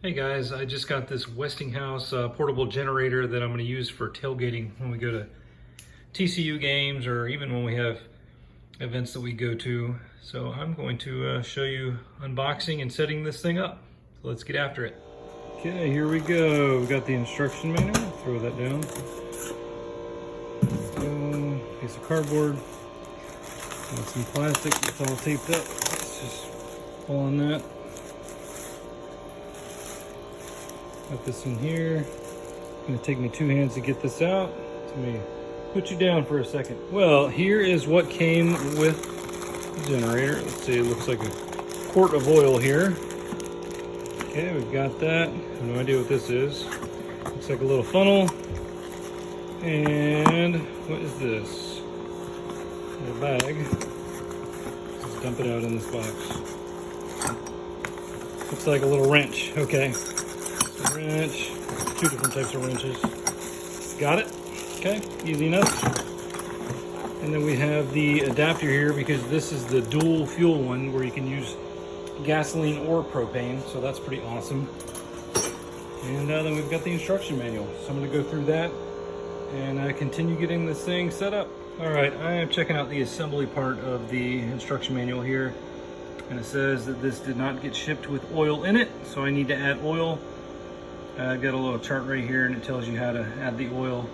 Hey guys, I just got this Westinghouse portable generator that I'm going to use for tailgating when we go to TCU games or even when we have events that we go to. So I'm going to show you unboxing and setting this thing up. So let's get after it. Okay, here we go. We got the instruction manual. Throw that down. Piece of cardboard. Got some plastic. It's all taped up. Let's just pull on that. Got this in here. It's gonna take me 2 hands to get this out. Let me put you down for a second. Well, here is what came with the generator. Let's see, it looks like a quart of oil here. Okay, we've got that. I have no idea what this is. Looks like a little funnel. And what is this? A bag. Let's dump it out in this box. Looks like a little wrench. Okay. Wrench, 2 different types of wrenches. Got it. Okay, easy enough. And then we have the adapter here because this is the dual fuel one where you can use gasoline or propane, so that's pretty awesome. And then we've got the instruction manual, so I'm going to go through that and continue getting this thing set up. All right, I am checking out the assembly part of the instruction manual here, and it says that this did not get shipped with oil in it, so I need to add oil. I've got a little chart right here and it tells you how to add the oil.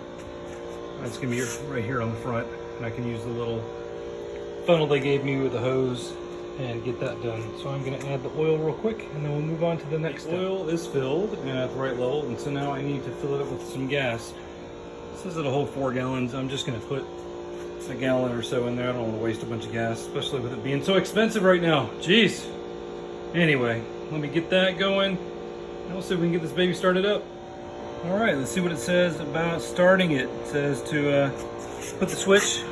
That's gonna be right here on the front, and I can use the little funnel they gave me with the hose and get that done. So I'm gonna add the oil real quick and then we'll move on to the next step. The oil is filled and at the right level, and so now I need to fill it up with some gas. This is a whole 4 gallons. I'm just gonna put a gallon or so in there. I don't want to waste a bunch of gas, especially with it being so expensive right now. Jeez. Anyway, let me get that going. We'll see if we can get this baby started up. All right, let's see what it says about starting it. It says to put the switch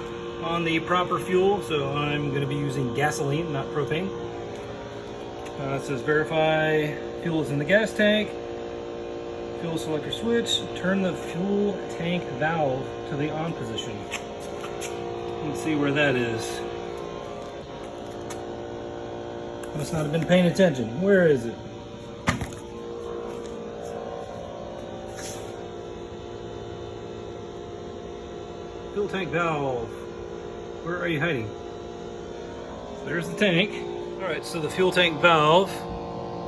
on the proper fuel, so I'm going to be using gasoline, not propane. It says verify fuel is in the gas tank. Fuel selector switch. Turn the fuel tank valve to the on position. Let's see where that is. Must not have been paying attention. Where is it? Fuel tank valve. Where are you hiding? There's the tank. All right, so the fuel tank valve,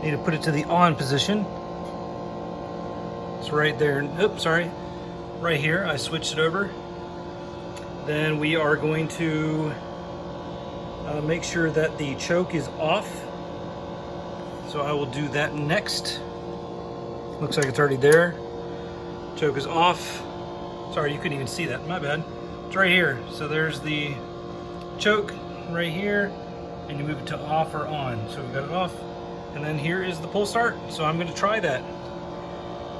need to put it to the on position. It's right there. Oops, sorry. Right here, I switched it over. Then we are going to make sure that the choke is off. So I will do that next. Looks like it's already there. Choke is off. Sorry, you couldn't even see that, my bad. It's right here. So there's the choke right here, and you move it to off or on. So we've got it off, and then here is the pull start. So I'm gonna try that.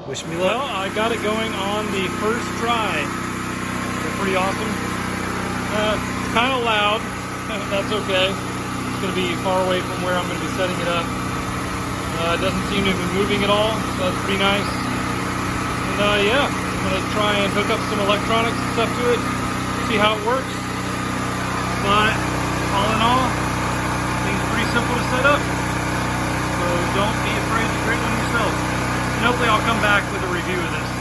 Wish me luck. Well, I got it going on the first try. They're pretty awesome. Kind of loud, that's okay. It's gonna be far away from where I'm gonna be setting it up. It doesn't seem to be moving at all, so that's pretty nice. And yeah, I'm gonna try and hook up some electronics and stuff to it, see how it works. But all in all, things pretty simple to set up. So don't be afraid to create one yourself. And hopefully I'll come back with a review of this.